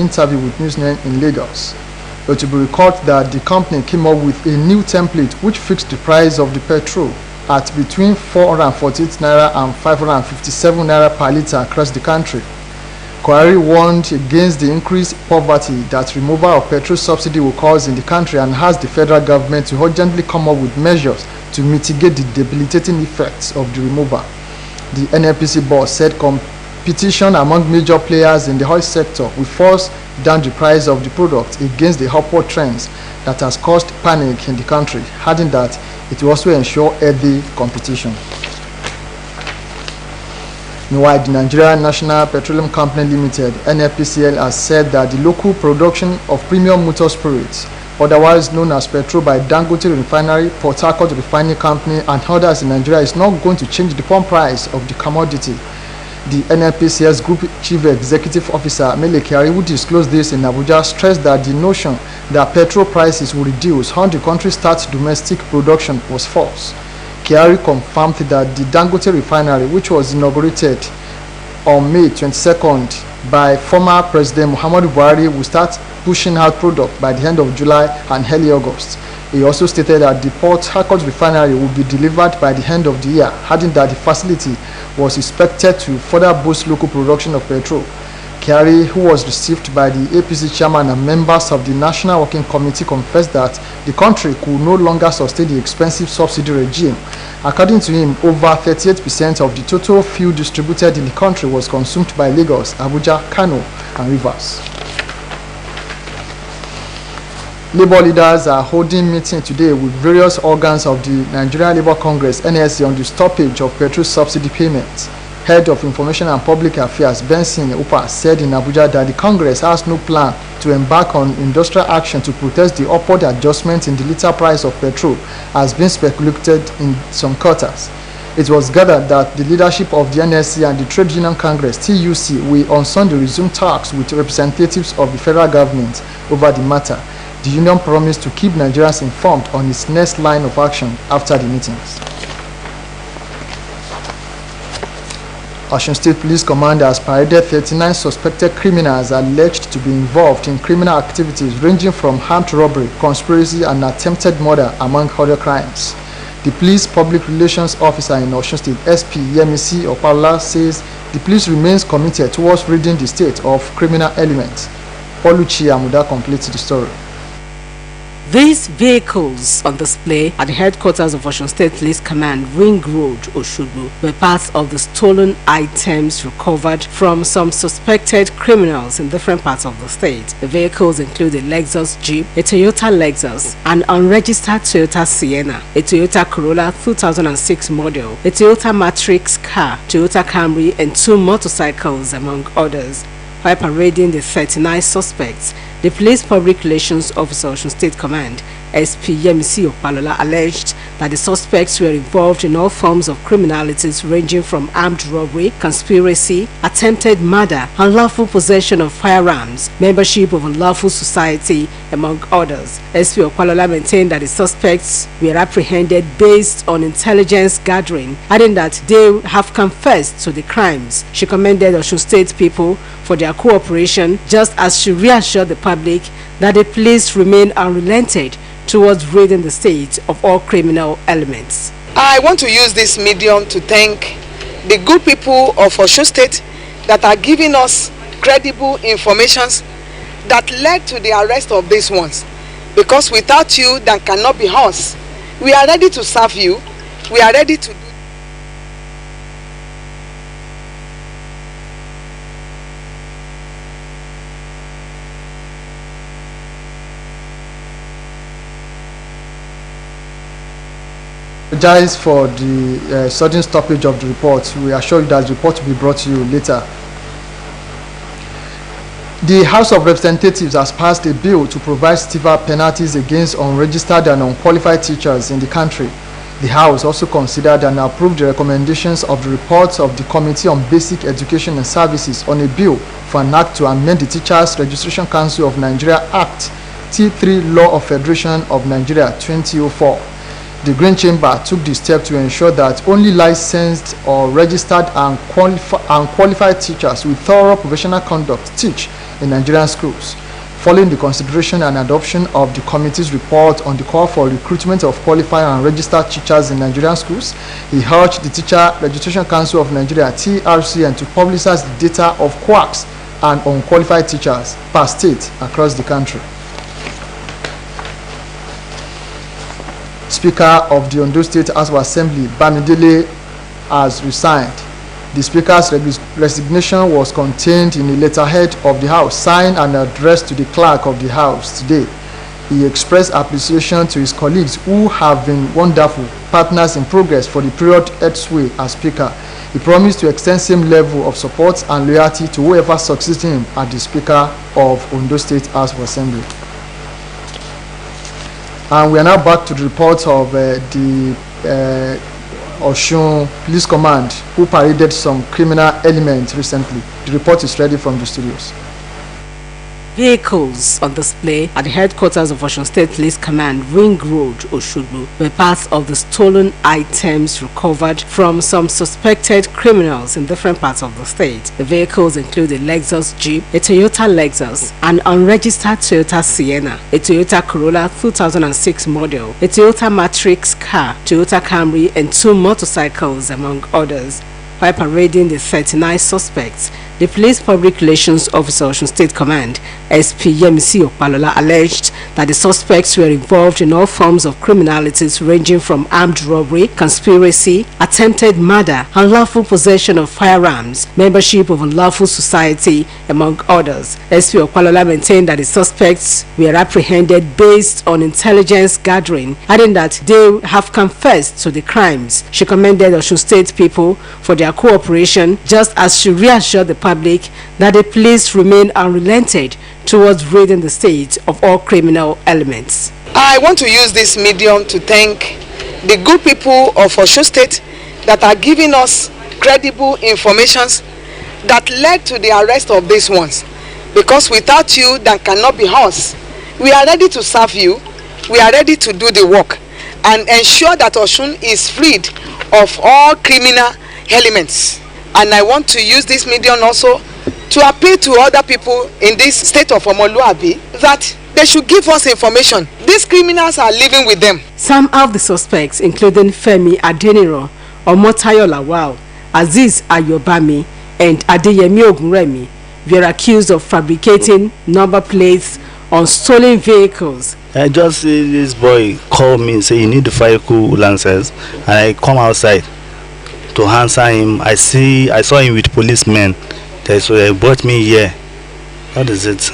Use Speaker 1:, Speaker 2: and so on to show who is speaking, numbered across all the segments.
Speaker 1: interview with Newsnet in Lagos. It will be recalled that the company came up with a new template which fixed the price of the petrol at between 448 naira and 557 naira per litre across the country. Kwari warned against the increased poverty that removal of petrol subsidy will cause in the country and asked the federal government to urgently come up with measures to mitigate the debilitating effects of the removal. The NNPC boss said competition among major players in the oil sector will force down the price of the product against the upward trends that has caused panic in the country, adding that it will also ensure healthy competition. Meanwhile, the Nigerian National Petroleum Company Limited, NNPCL, has said that the local production of premium motor spirits, otherwise known as petrol by Dangote Refinery, Port Harcourt Refining Company, and others in Nigeria is not going to change the pump price of the commodity. The NNPCL's Group Chief Executive Officer, Mele Kyari, who disclosed this in Abuja, stressed that the notion that petrol prices will reduce when the country starts domestic production was false. Kyari confirmed that the Dangote Refinery, which was inaugurated on May 22nd by former President Muhammadu Buhari, will start pushing out product by the end of July and early August. He also stated that the Port Harcourt Refinery will be delivered by the end of the year, adding that the facility was expected to further boost local production of petrol. Kyari, who was received by the APC chairman and members of the National Working Committee, confessed that the country could no longer sustain the expensive subsidy regime. According to him, over 38% of the total fuel distributed in the country was consumed by Lagos, Abuja, Kano, and Rivers. Labour leaders are holding meeting today with various organs of the Nigerian Labour Congress (NSC) on the stoppage of petrol subsidy payments. Head of Information and Public Affairs Benson Upa said in Abuja that the Congress has no plan to embark on industrial action to protest the upward adjustment in the litre price of petrol as being speculated in some quarters. It was gathered that the leadership of the NSC and the Trade Union Congress (TUC) will on Sunday resume talks with representatives of the federal government over the matter. The union promised to keep Nigerians informed on its next line of action after the meetings. Osun State Police Command has paraded 39 suspected criminals alleged to be involved in criminal activities ranging from armed robbery, conspiracy, and attempted murder, among other crimes. The police public relations officer in Osun State, SP Yemisi Opala, says the police remains committed towards ridding the state of criminal elements. Oluchi Amuda completes the story.
Speaker 2: These vehicles on display at the headquarters of Osun State Police Command, Ring Road, Oshogbo, were part of the stolen items recovered from some suspected criminals in different parts of the state. The vehicles include a Lexus Jeep, a Toyota Lexus, an unregistered Toyota Sienna, a Toyota Corolla 2006 model, a Toyota Matrix car, Toyota Camry, and 2 motorcycles, among others. While parading the 39 suspects, the Police Public Relations Officer of Osun State Command, SP Yemisi Opalola, alleged that the suspects were involved in all forms of criminalities ranging from armed robbery, conspiracy, attempted murder, unlawful possession of firearms, membership of unlawful society, among others. SP Opalola maintained that the suspects were apprehended based on intelligence gathering, adding that they have confessed to the crimes. She commended Osun State people for their cooperation, just as she reassured the public that the police remain unrelenting towards ridding the state of all criminal elements.
Speaker 3: I want to use this medium to thank the good people of Osun State that are giving us credible information that led to the arrest of these ones. Because without you, that cannot be us. We are ready to serve you. We are ready to do.
Speaker 1: Apologize for the sudden stoppage of the report. We assure you that the report will be brought to you later. The House of Representatives has passed a bill to provide stiffer penalties against unregistered and unqualified teachers in the country. The House also considered and approved the recommendations of the report of the Committee on Basic Education and Services on a bill for an act to amend the Teachers Registration Council of Nigeria Act T3 Law of Federation of Nigeria 2004. The Green Chamber took the step to ensure that only licensed or registered and qualified teachers with thorough professional conduct teach in Nigerian schools. Following the consideration and adoption of the committee's report on the call for recruitment of qualified and registered teachers in Nigerian schools, he urged the Teacher Registration Council of Nigeria (TRCN) to publicize the data of quacks and unqualified teachers per state across the country. Speaker of the Ondo State House of Assembly, Bamidele, has resigned. The Speaker's resignation was contained in a letterhead of the House, signed and addressed to the Clerk of the House today. He expressed appreciation to his colleagues who have been wonderful partners in progress for the period at sway as Speaker. He promised to extend same level of support and loyalty to whoever succeeds him as the Speaker of Ondo State House of Assembly. And we are now back to the report of the Osun Police Command, who paraded some criminal elements recently. The report is ready from the studios.
Speaker 2: Vehicles on display at the headquarters of Osun State Police Command, Ring Road, Oshogbo, were part of the stolen items recovered from some suspected criminals in different parts of the state. The vehicles include a Lexus Jeep, a Toyota Lexus, an unregistered Toyota Sienna, a Toyota Corolla 2006 model, a Toyota Matrix car, Toyota Camry, and 2 motorcycles, among others. While parading the 39 suspects, the Police Public Relations Officer of Osun State Command, SP Yemisi Opalola, alleged that the suspects were involved in all forms of criminalities ranging from armed robbery, conspiracy, attempted murder, unlawful possession of firearms, membership of unlawful society, among others. SP Opalola maintained that the suspects were apprehended based on intelligence gathering, adding that they have confessed to the crimes. She commended Osun State people for their cooperation, just as she reassured the public that the police remain unrelented towards ridding the state of all criminal elements.
Speaker 3: I want to use this medium to thank the good people of Osun State that are giving us credible information that led to the arrest of these ones. Because without you, that cannot be us. We are ready to serve you. We are ready to do the work and ensure that Osun is freed of all criminal elements. And I want to use this medium also to appeal to other people in this state of Omoluabi that they should give us information. These criminals are living with them.
Speaker 2: Some of the suspects, including Femi Adeniro, Omotayo Lawal, Aziz Ayobami, and Adeyemi Ogunremi, were accused of fabricating number plates on stolen vehicles.
Speaker 4: I just see this boy call me and say, "You need the vehicle license," and I come outside to answer him. I saw him with policemen. So they brought me here. What is it?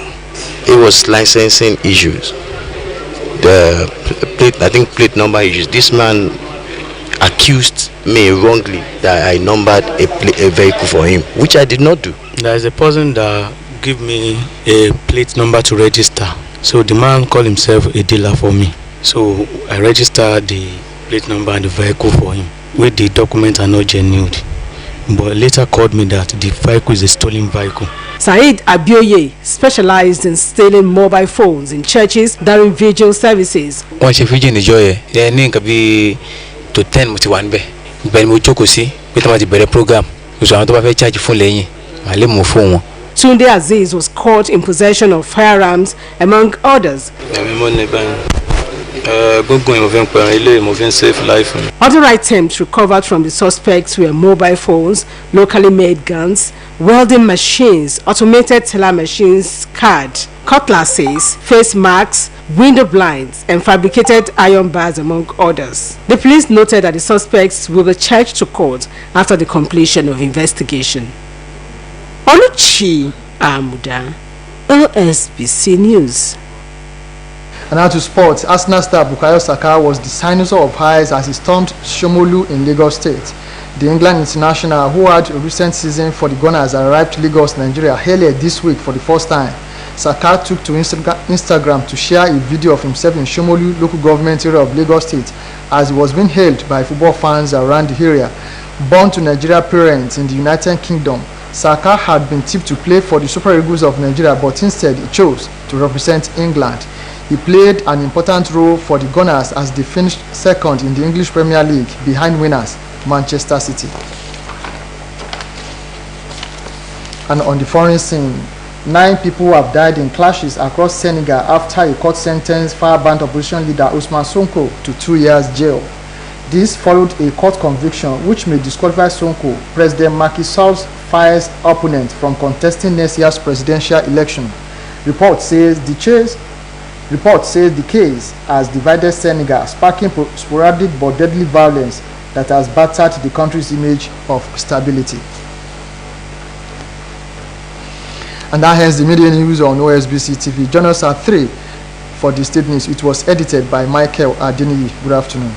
Speaker 5: It was licensing issues. The plate, I think plate number issues. This man accused me wrongly that I numbered a vehicle for him, which I did not do.
Speaker 6: There is a person that give me a plate number to register. So the man called himself a dealer for me. So I registered the plate number and the vehicle for him, with the documents are not genuine. But later called me that the vehicle is a stolen vehicle.
Speaker 2: Said Abioye specialized in stealing mobile phones in churches during vigil services.
Speaker 7: One vigil in the joy, they need be to 10 muti Ben Muchokusi, with my better program, which I don't have a charge for laying. I live more phone.
Speaker 2: Tunde Aziz was caught in possession of firearms, among others. Other items recovered from the suspects were mobile phones, locally made guns, welding machines, automated teller machines, cutlasses, face masks, window blinds, and fabricated iron bars, among others. The police noted that the suspects will be charged to court after the completion of investigation. Oluchi Amuda, OSBC News.
Speaker 1: And now to sports. Arsenal star Bukayo Saka was the signature of highs as he stormed Shomolu in Lagos State. The England international, who had a recent season for the Gunners, arrived to Lagos, Nigeria earlier this week for the first time. Saka took to Instagram to share a video of himself in Shomolu local government area of Lagos State as he was being hailed by football fans around the area. Born to Nigeria parents in the United Kingdom, Saka had been tipped to play for the Super Eagles of Nigeria, but instead he chose to represent England. He played an important role for the Gunners as they finished second in the English Premier League behind winners Manchester City. And on the foreign scene, 9 people have died in clashes across Senegal after a court sentenced far-banned opposition leader Ousmane Sonko to 2 years jail. This followed a court conviction which may disqualify Sonko, President Macky Sall's fierce opponent, from contesting next year's presidential election. Report says the case has divided Senegal, sparking sporadic but deadly violence that has battered the country's image of stability. And that ends the media news on OSBC TV. Join us at 3 for the state news. It was edited by Michael Adeniyi. Good afternoon.